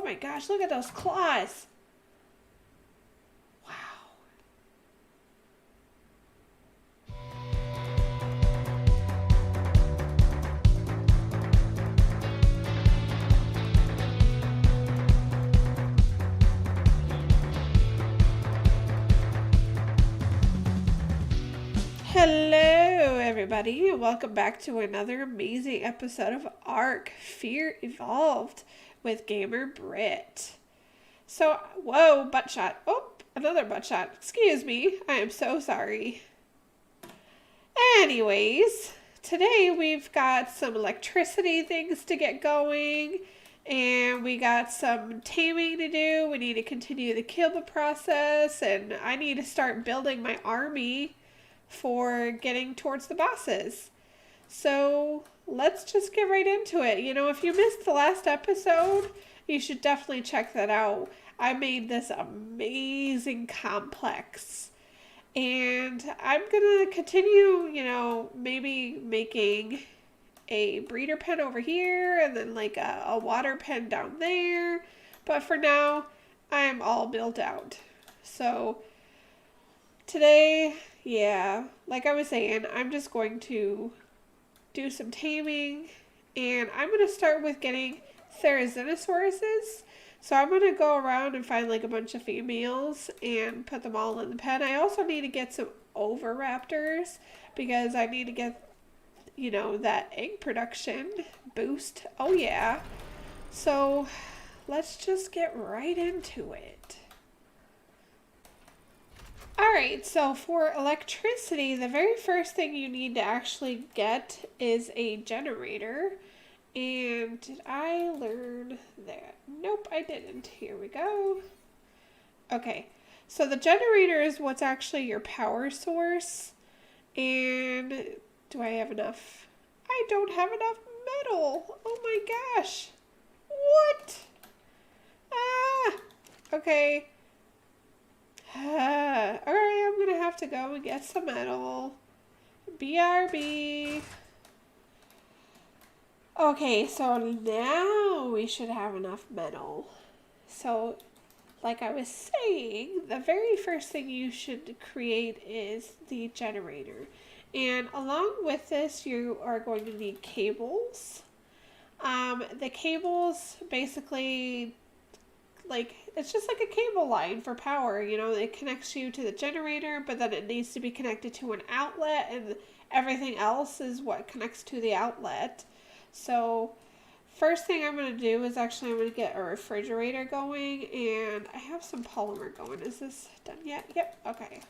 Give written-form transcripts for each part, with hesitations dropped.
my gosh, look at those claws. Wow. Hello, everybody, and welcome back to another amazing episode of Ark Fear Evolved with Gamer Brit. So, whoa, butt shot. Oh, another butt shot. Excuse me. I am so sorry. Anyways, today we've got some electricity things to get going, and we got some taming to do. We need to continue the kibble process, and I need to start building my army for getting towards the bosses. So let's just get right into it. You know, if you missed the last episode, you should definitely check that out. I made this amazing complex. And I'm gonna continue, you know, maybe making a breeder pen over here and then like a water pen down there. But for now, I'm all built out. So today, yeah, like I was saying, I'm just going to do some taming, and I'm going to start with getting Therizinosauruses. So I'm going to go around and find like a bunch of females and put them all in the pen. I also need to get some oviraptors because I need to get, you know, that egg production boost. Oh yeah. So let's just get right into it. Alright, so for electricity, the very first thing you need to actually get is a generator. And did I learn that? Nope, I didn't. Here we go. Okay, so the generator is what's actually your power source. And do I have enough? I don't have enough metal. Oh my gosh. What? Ah, okay. Alright, I'm gonna have to go and get some metal. BRB. Okay, so now we should have enough metal. So, like I was saying, the very first thing you should create is the generator. And along with this, you are going to need cables. The cables basically, like, it's just like a cable line for power, you know, it connects you to the generator, but then it needs to be connected to an outlet, and everything else is what connects to the outlet. So first thing I'm going to do is actually I'm going to get a refrigerator going, and I have some polymer going. Is this done yet? Yep, okay.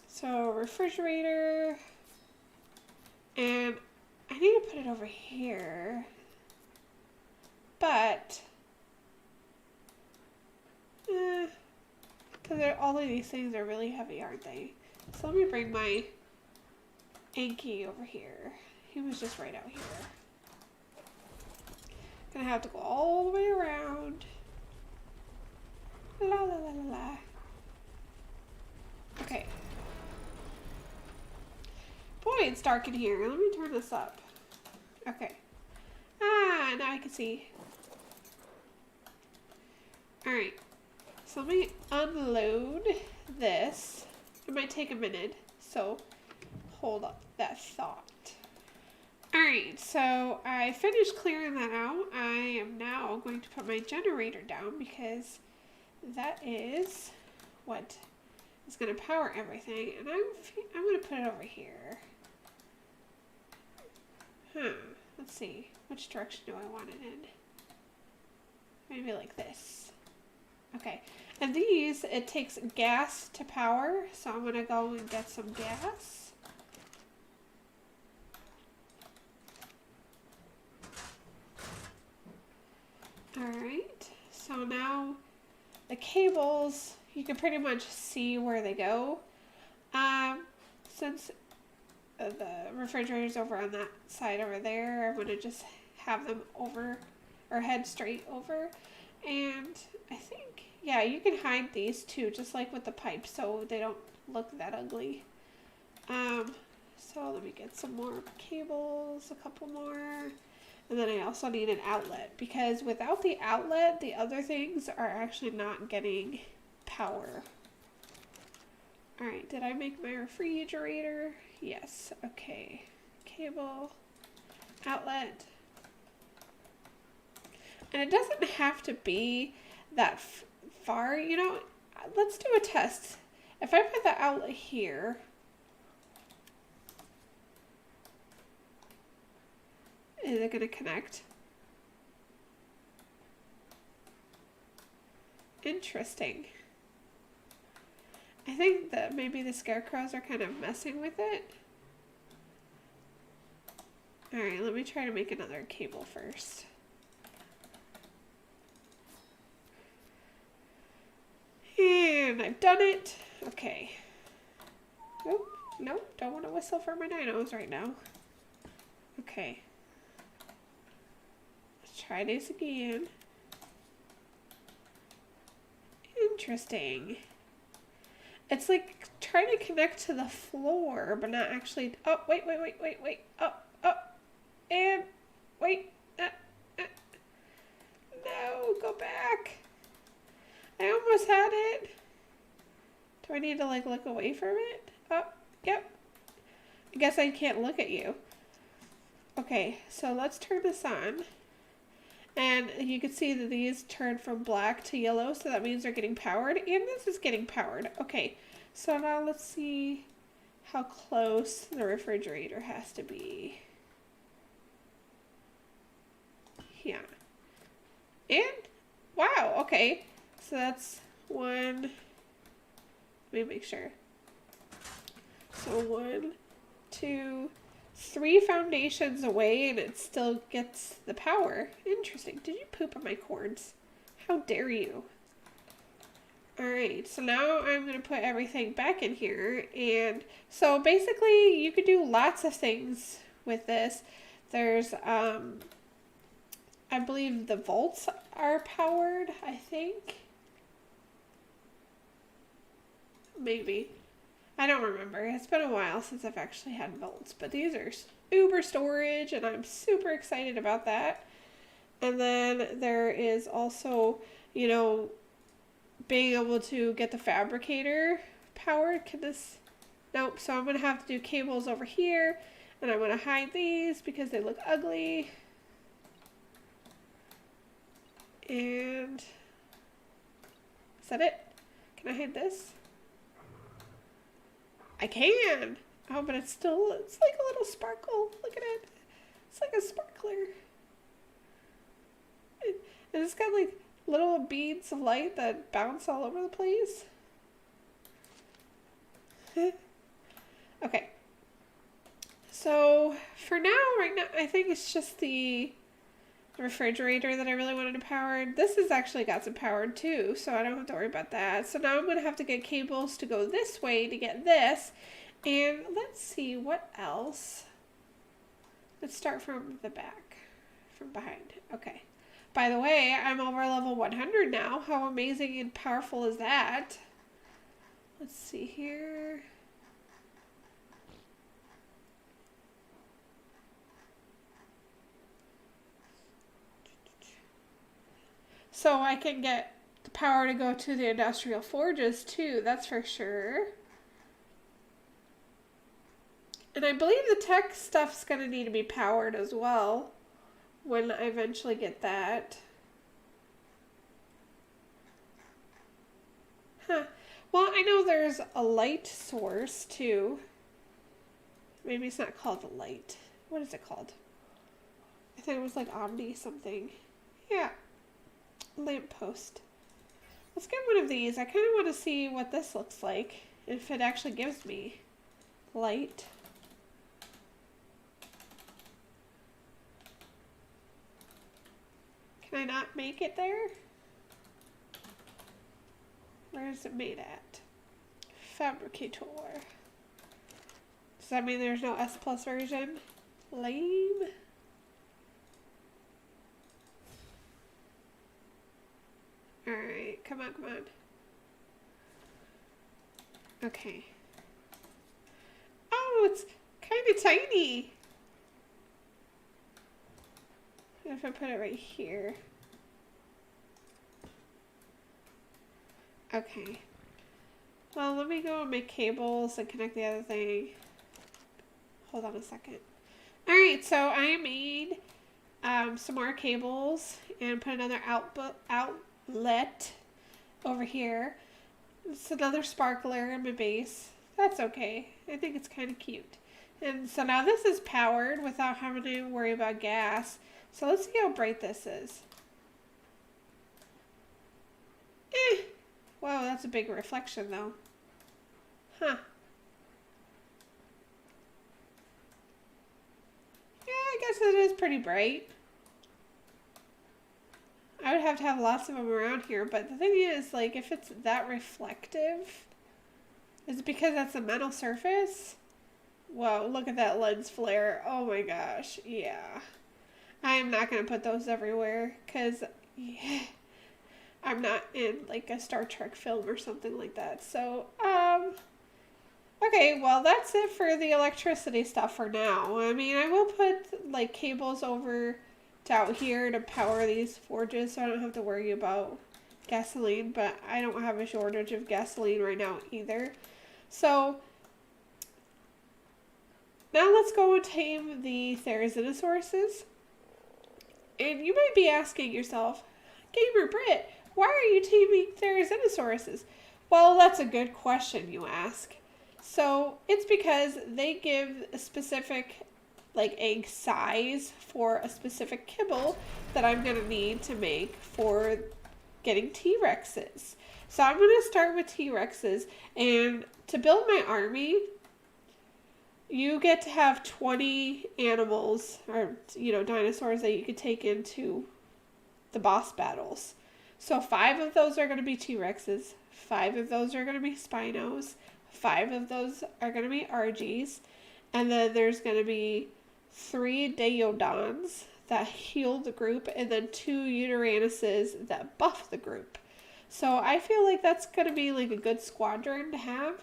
So refrigerator, and I need to put it over here, but because all of these things are really heavy, aren't they? So let me bring my Anki over here. He was just right out here. Gonna have to go all the way around. La la la la la. Okay. Boy, it's dark in here. Let me turn this up. Okay. Ah, now I can see. Alright. So let me unload this. It might take a minute, so hold up that thought. Alright, so I finished clearing that out. I am now going to put my generator down because that is what is going to power everything. And I'm going to put it over here. Let's see. Which direction do I want it in? Maybe like this. Okay. And these, it takes gas to power. So I'm going to go and get some gas. Alright, so now the cables, you can pretty much see where they go. Since the refrigerator's over on that side over there, I'm going to just have them over, or head straight over. And I think, yeah, you can hide these too, just like with the pipes, so they don't look that ugly. So let me get some more cables, a couple more. And then I also need an outlet because without the outlet, the other things are actually not getting power. All right, did I make my refrigerator? Yes, okay. Cable, outlet. And it doesn't have to be that far, you know. Let's do a test. If I put the outlet here, is it going to connect? Interesting. I think that maybe the scarecrows are kind of messing with it. Alright, let me try to make another cable first. And I've done it. Okay. Nope, nope, don't want to whistle for my dinos right now. Okay. Let's try this again. Interesting. It's like trying to connect to the floor, but not actually. Oh, wait. Up, and wait. No, go back. I almost had it. Do I need to like look away from it? Oh, yep. I guess I can't look at you. Okay, so let's turn this on. And you can see that these turn from black to yellow, so that means they're getting powered. And this is getting powered. Okay, so now let's see how close the refrigerator has to be. Yeah. And, wow, okay. So that's one. Let me make sure. So 1, 2, 3 foundations away and it still gets the power. Interesting. Did you poop on my cords? How dare you? Alright, so now I'm going to put everything back in here. And so basically you could do lots of things with this. There's, I believe the vaults are powered, I think. Maybe. I don't remember. It's been a while since I've actually had vaults, but these are uber storage and I'm super excited about that. And then there is also, you know, being able to get the fabricator powered. Can this? Nope. So I'm going to have to do cables over here and I'm going to hide these because they look ugly. And is that it? Can I hide this? I can. Oh, but it's like a little sparkle. Look at it. It's like a sparkler. And it's got like little beads of light that bounce all over the place. Okay. So for now, right now, I think it's just the refrigerator that I really wanted to power. This has actually got some power too, so I don't have to worry about that. So now I'm going to have to get cables to go this way to get this. And let's see what else. Let's start from the back, from behind. Okay. By the way, I'm over level 100 now. How amazing and powerful is that? Let's see here. So I can get the power to go to the industrial forges too, that's for sure. And I believe the tech stuff's going to need to be powered as well when I eventually get that. Huh. Well, I know there's a light source too. Maybe it's not called a light. What is it called? I thought it was like Omni something. Yeah. Lamppost. Let's get one of these. I kind of want to see what this looks like. If it actually gives me light. Can I not make it there? Where is it made at? Fabricator. Does that mean there's no S Plus version? Lame. Alright, come on, come on. Okay. Oh, it's kind of tiny. if I put it right here? Okay. Well, let me go and make cables and connect the other thing. Hold on a second. Alright, so I made some more cables and put another outlet over here. It's another sparkler in my base. That's okay. I think it's kind of cute. And so now this is powered without having to worry about gas. So let's see how bright this is. Whoa, that's a big reflection though. Huh. Yeah, I guess it is pretty bright. I would have to have lots of them around here, but the thing is, like, if it's that reflective, is it because that's a metal surface? Whoa, look at that lens flare. Oh my gosh, yeah. I am not going to put those everywhere, because I'm not in, like, a Star Trek film or something like that. So, okay, well, that's it for the electricity stuff for now. I mean, I will put, like, cables over to out here to power these forges so I don't have to worry about gasoline, but I don't have a shortage of gasoline right now either. So now let's go and tame the Therizinosaurus. And you might be asking yourself, Gamer Brit, why are you taming Therizinosaurus? Well, that's a good question, you ask. So it's because they give a specific like egg size for a specific kibble that I'm going to need to make for getting T-Rexes. So I'm going to start with T-Rexes, and to build my army, you get to have 20 animals or, you know, dinosaurs that you could take into the boss battles. So 5 of those are going to be T-Rexes, 5 of those are going to be Spinos, 5 of those are going to be Argies, and then there's going to be 3 Daeodons that heal the group, and then 2 Uteranuses that buff the group. So I feel like that's going to be like a good squadron to have.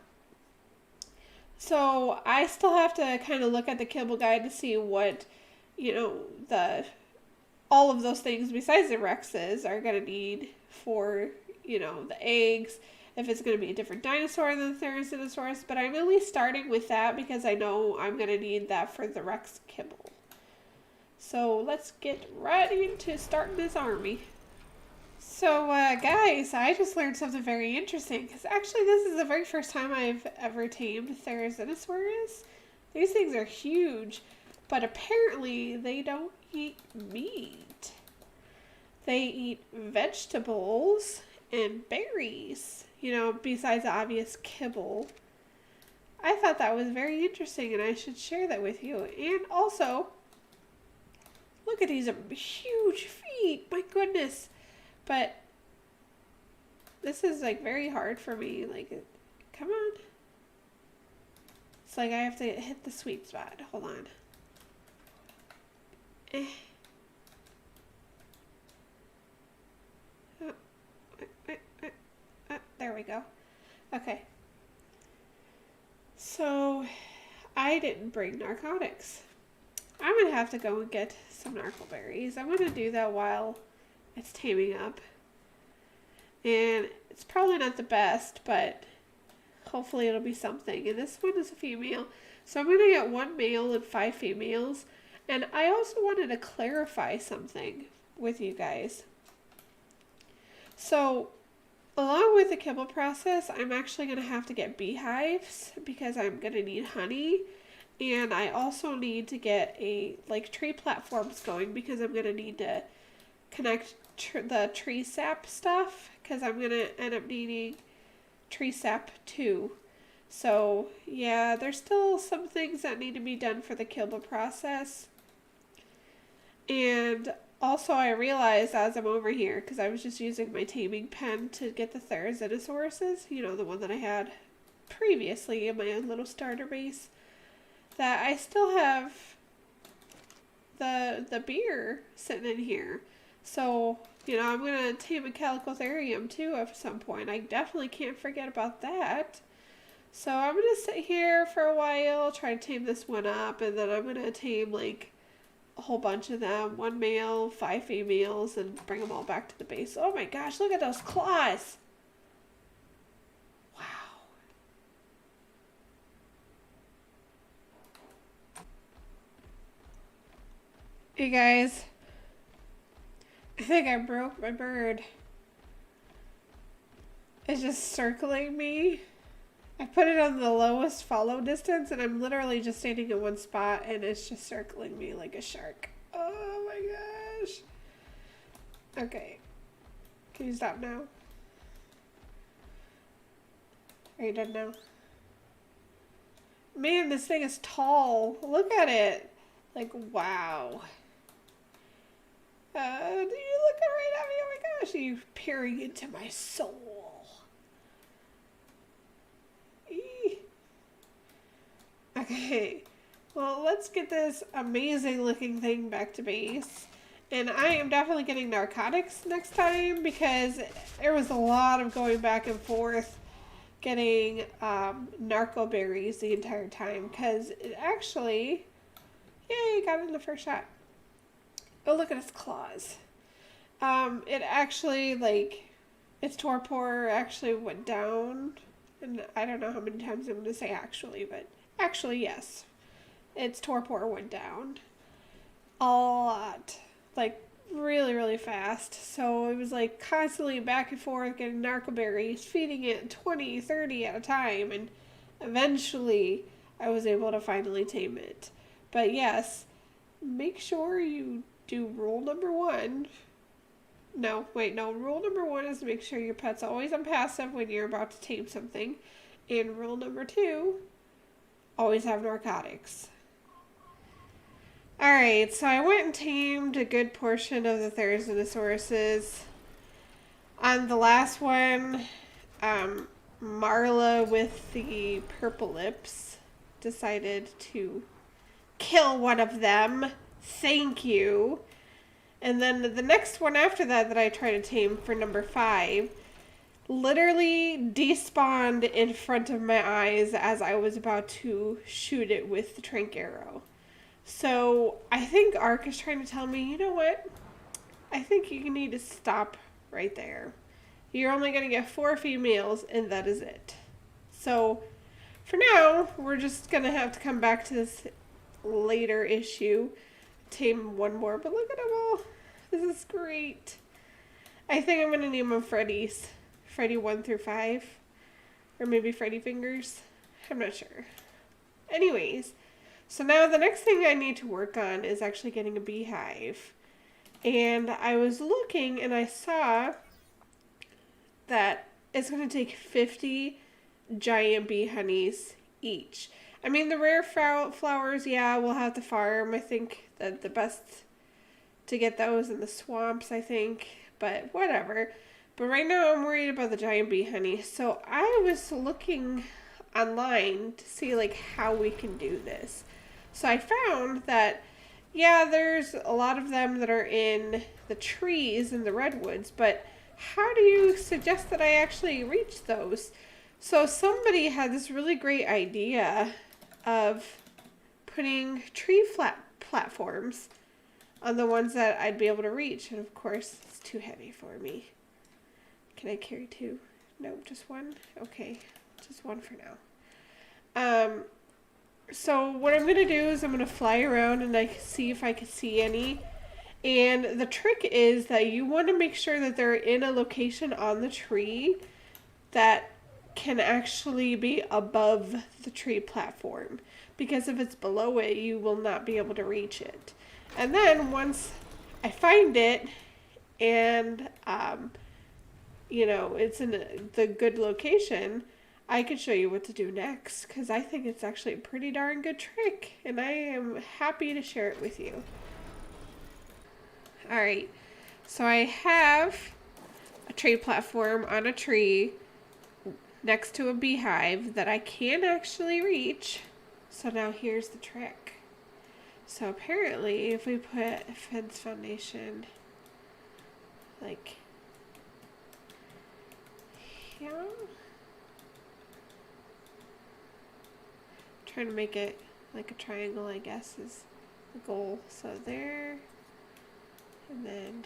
So I still have to kind of look at the kibble guide to see what, you know, all of those things besides the Rexes are going to need for, you know, the eggs, if it's going to be a different dinosaur than the Therizinosaurus, but I'm at least starting with that because I know I'm going to need that for the Rex kibble. So let's get right into starting this army. So guys, I just learned something very interesting, because actually this is the very first time I've ever tamed Therizinosaurus. These things are huge, but apparently they don't eat meat. They eat vegetables and berries, you know, besides the obvious kibble. I thought that was very interesting, and I should share that with you. And also, look at these huge feet, my goodness. But this is like very hard for me, like, come on. It's like I have to hit the sweet spot, hold on. There we go. Okay. So, I didn't bring narcotics. I'm going to have to go and get some narco berries. I'm going to do that while it's taming up. And it's probably not the best, but hopefully it'll be something. And this one is a female. So I'm going to get 1 male and 5 females. And I also wanted to clarify something with you guys. So, along with the kibble process, I'm actually going to have to get beehives because I'm going to need honey. And I also need to get tree platforms going because I'm going to need to connect the tree sap stuff because I'm going to end up needing tree sap too. So, yeah, there's still some things that need to be done for the kibble process. And also I realized as I'm over here, because I was just using my taming pen to get the Therizonosaurus, you know, the one that I had previously in my own little starter base, that I still have the beer sitting in here. So, you know, I'm going to tame a Calicotherium too at some point. I definitely can't forget about that. So I'm going to sit here for a while, try to tame this one up, and then I'm going to tame like a whole bunch of them, 1 male, 5 females, and bring them all back to the base. Oh my gosh, look at those claws. Wow. You guys, I think I broke my bird. It's just circling me. I put it on the lowest follow distance and I'm literally just standing in one spot and it's just circling me like a shark. Oh my gosh. Okay. Can you stop now? Are you done now? Man, this thing is tall. Look at it. Like, wow. Do you look right at me? Oh my gosh, are you peering into my soul? Eee. Okay, well, let's get this amazing looking thing back to base. And I am definitely getting narcotics next time because there was a lot of going back and forth getting narco berries the entire time because it actually, yay, got it in the first shot. Oh, look at its claws. It actually, like, its torpor actually went down. And I don't know how many times I'm going to say actually, but actually, yes. Its torpor went down. A lot. Like, really, really fast. So it was, like, constantly back and forth getting narco berries, feeding it 20, 30 at a time. And eventually, I was able to finally tame it. But yes, make sure you do rule number 1. No, wait, no. Rule number 1 is to make sure your pet's always on passive when you're about to tame something. And rule number 2, always have narcotics. Alright, so I went and tamed a good portion of the Therizinosauruses. On the last one, Marla with the purple lips decided to kill one of them. Thank you. And then the next one after that I tried to tame for number 5 literally despawned in front of my eyes as I was about to shoot it with the trank arrow. So I think Ark is trying to tell me, you know what? I think you need to stop right there. You're only going to get 4 females and that is it. So for now, we're just going to have to come back to this later issue. Tame one more, but look at them all. This is great. I think I'm going to name them Freddy's. Freddy 1 through 5. Or maybe Freddy Fingers. I'm not sure. Anyways, so now the next thing I need to work on is actually getting a beehive. And I was looking and I saw that it's going to take 50 giant bee honeys each. I mean, the rare flowers, yeah, we'll have to farm. I think that the best to get those in the swamps, I think. But whatever. But right now I'm worried about the giant bee honey. So I was looking online to see, like, how we can do this. So I found that, yeah, there's a lot of them that are in the trees in the redwoods. But how do you suggest that I actually reach those? So somebody had this really great idea of putting tree platforms on the ones that I'd be able to reach. And of course, it's too heavy for me. Can I carry 2? No, just 1? Okay, just 1 for now. So what I'm going to do is I'm going to fly around and see if I can see any. And the trick is that you want to make sure that they're in a location on the tree that can actually be above the tree platform. Because if it's below it, you will not be able to reach it. And then once I find it and, you know, it's in the good location, I could show you what to do next. Because I think it's actually a pretty darn good trick. And I am happy to share it with you. Alright, so I have a tree platform on a tree next to a beehive that I can actually reach. So now here's the trick. So apparently if we put a fence foundation like here, trying to make it like a triangle, I guess, is the goal. So there, and then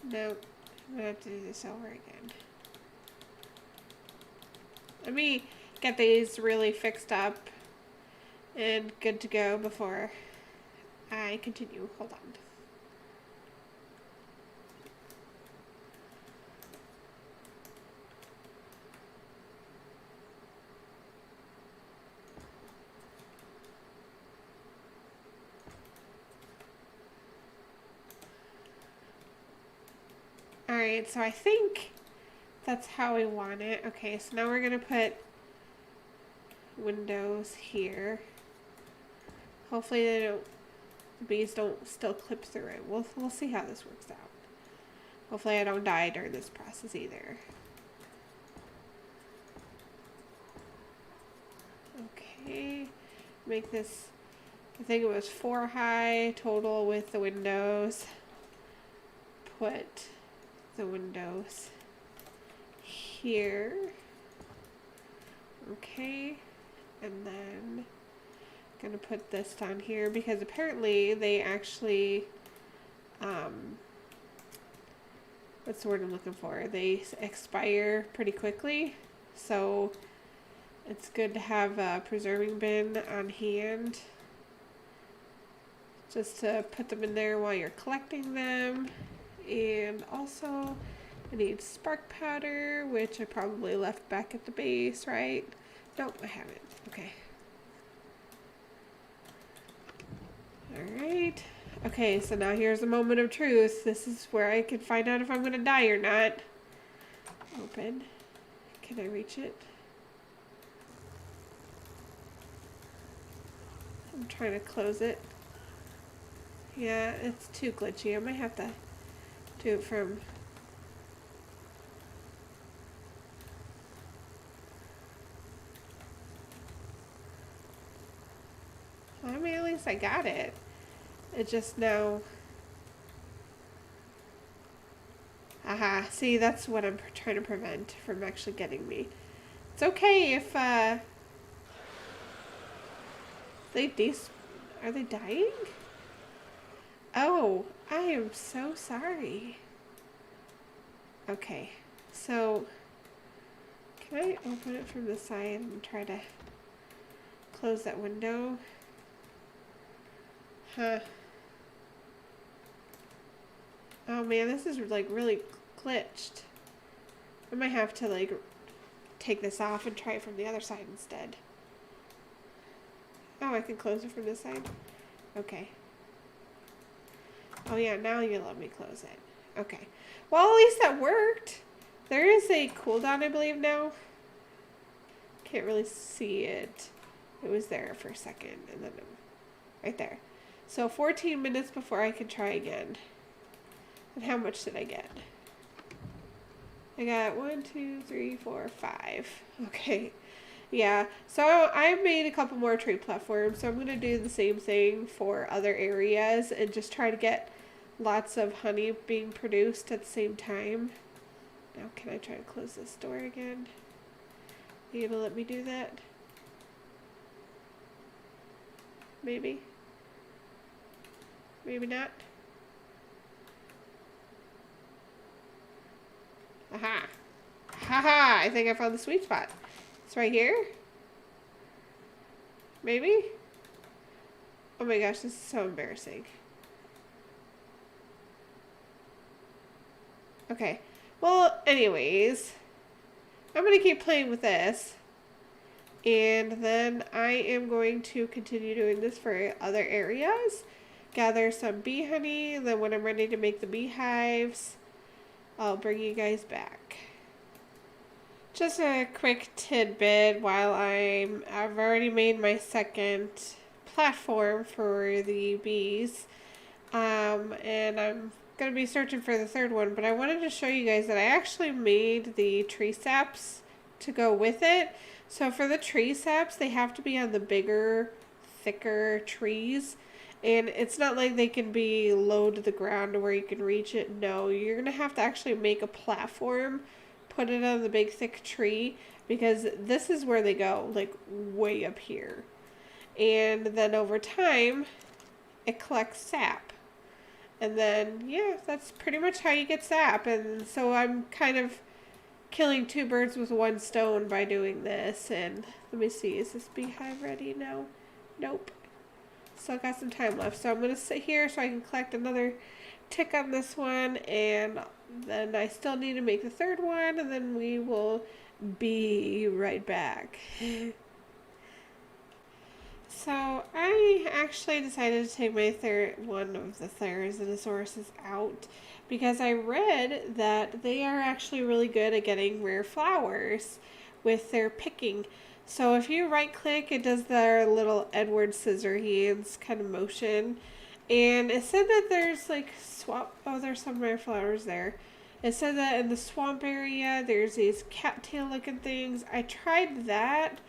nope, I'm gonna have to do this over again. Let me get these really fixed up and good to go before I continue. Hold on. Alright, so I think that's how we want it. Okay, so now we're going to put windows here. Hopefully the bees don't still clip through it. We'll see how this works out. Hopefully I don't die during this process either. Okay, make this, I think it was 4 high total with the windows. Put the windows here. Okay, and then I'm gonna put this down here because apparently they actually what's the word I'm looking for? They expire pretty quickly, so it's good to have a preserving bin on hand just to put them in there while you're collecting them. And also I need spark powder, which I probably left back at the base, right? Nope, I haven't. Okay. Alright. Okay, so now here's the moment of truth. This is where I can find out if I'm going to die or not. Open. Can I reach it? I'm trying to close it. Yeah, it's too glitchy. I might have to do it from... I mean, at least I got it. It just now... Aha, see, that's what I'm trying to prevent from actually getting me. It's okay if, are they dying? Oh, I am so sorry. Okay, so can I open it from the side and try to close that window? Huh. Oh man, this is like really glitched. I might have to like take this off and try it from the other side instead. Oh, I can close it from this side? Okay. Oh yeah, now you let me close it. Okay. Well, at least that worked. There is a cooldown, I believe, now. Can't really see it. It was there for a second, and then right there. So 14 minutes before I can try again. And how much did I get? I got 1, 2, 3, 4, 5. Okay. Yeah, so I made a couple more tree platforms, so I'm going to do the same thing for other areas and just try to get lots of honey being produced at the same time. Now, can I try to close this door again? Are you going to let me do that? Maybe. Maybe not. Aha. Haha, I think I found the sweet spot. It's right here? Maybe? Oh my gosh, this is so embarrassing. Okay. Well, anyways, I'm going to keep playing with this. And then I am going to continue doing this for other areas. Gather some bee honey. And then when I'm ready to make the beehives, I'll bring you guys back. Just a quick tidbit while I've already made my second platform for the bees. And I'm going to be searching for the third one, but I wanted to show you guys that I actually made the tree saps to go with it. So for the tree saps, they have to be on the bigger, thicker trees. And it's not like they can be low to the ground where you can reach it. No, you're going to have to actually make a platform, put it on the big thick tree because this is where they go, like way up here. And then over time, it collects sap. And then, yeah, that's pretty much how you get sap. And so I'm kind of killing two birds with one stone by doing this. And let me see, is this beehive ready now? Nope. Still got some time left. So I'm going to sit here so I can collect another tick on this one. And then I still need to make the third one. And then we will be right back. So I actually decided to take my one of the Therizinosaurus out because I read that they are actually really good at getting rare flowers with their picking. So if you right click, it does their little Edward Scissorhands kind of motion. And it said that there's like there's some rare flowers there. It said that in the swamp area there's these cattail looking things. I tried that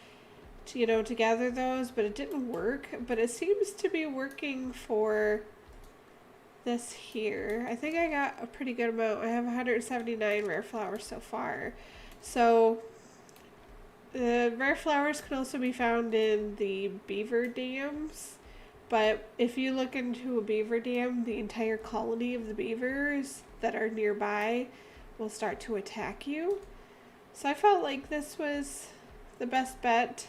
to gather those, but it didn't work. But it seems to be working for this here. I think I got a pretty good amount. I have 179 rare flowers so far. So the rare flowers can also be found in the beaver dams. But if you look into a beaver dam, the entire colony of the beavers that are nearby will start to attack you. So I felt like this was the best bet.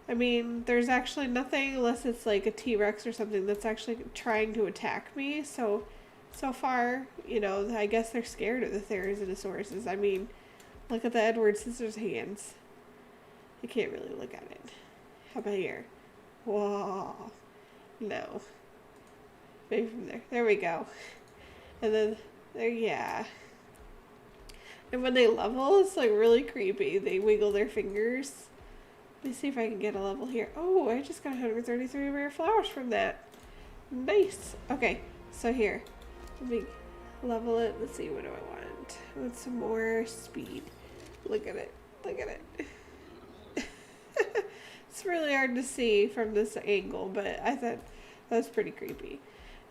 I mean, there's actually nothing, unless it's like a T-Rex or something, that's actually trying to attack me. So far, I guess they're scared of the Therizinosaurus. I mean, look at the Edward Scissorhands. You can't really look at it. How about here? Whoa. No. Maybe from there. There we go. And then, there, yeah. And when they level, it's like really creepy. They wiggle their fingers. Let me see if I can get a level here. Oh, I just got 133 rare flowers from that. Nice. Okay, so here. Let me level it. Let's see, what do I want? I want some more speed. Look at it. Look at it. It's really hard to see from this angle, but I thought that was pretty creepy.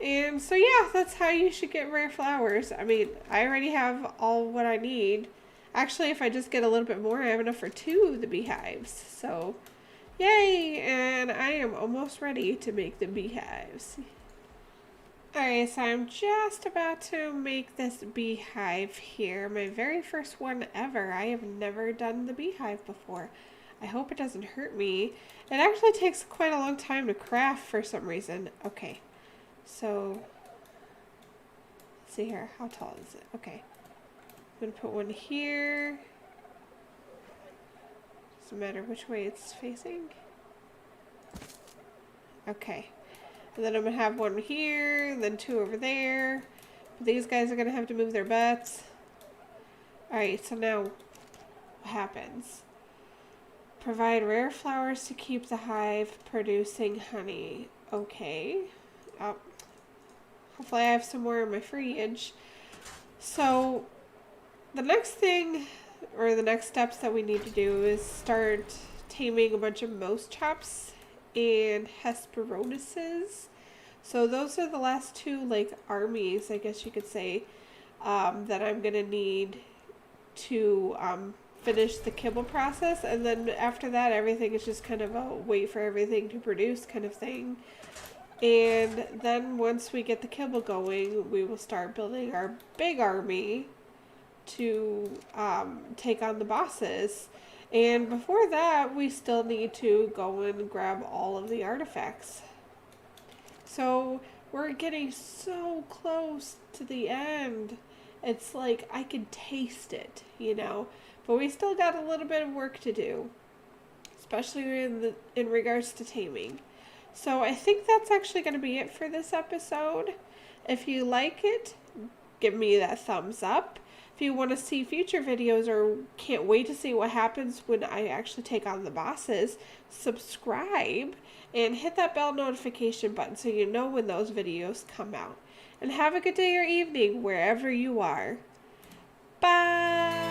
And so yeah, that's how you should get rare flowers. I mean, I already have all what I need. Actually, if I just get a little bit more, I have enough for 2 of the beehives. So, yay! And I am almost ready to make the beehives. Alright, so I'm just about to make this beehive here. My very first one ever. I have never done the beehive before. I hope it doesn't hurt me. It actually takes quite a long time to craft for some reason. Okay, so, let's see here. How tall is it? Okay. I'm going to put one here. Doesn't matter which way it's facing. Okay. And then I'm going to have one here, and then 2 over there. But these guys are going to have to move their butts. Alright, so now what happens? Provide rare flowers to keep the hive producing honey. Okay. Oh. Hopefully I have some more in my fridge. So the next thing, or the next steps that we need to do is start taming a bunch of mouse chops and hesperonuses. So those are the last 2, like, armies, I guess you could say, that I'm going to need to finish the kibble process. And then after that, everything is just kind of a wait for everything to produce kind of thing. And then once we get the kibble going, we will start building our big army to take on the bosses. And before that, we still need to go and grab all of the artifacts. So we're getting so close to the end. It's like I can taste it, but we still got a little bit of work to do, especially in regards to taming. So I think that's actually going to be it for this episode. If you like it, give me that thumbs up. If you want to see future videos or can't wait to see what happens when I actually take on the bosses, subscribe and hit that bell notification button so you know when those videos come out. And have a good day or evening wherever you are. Bye!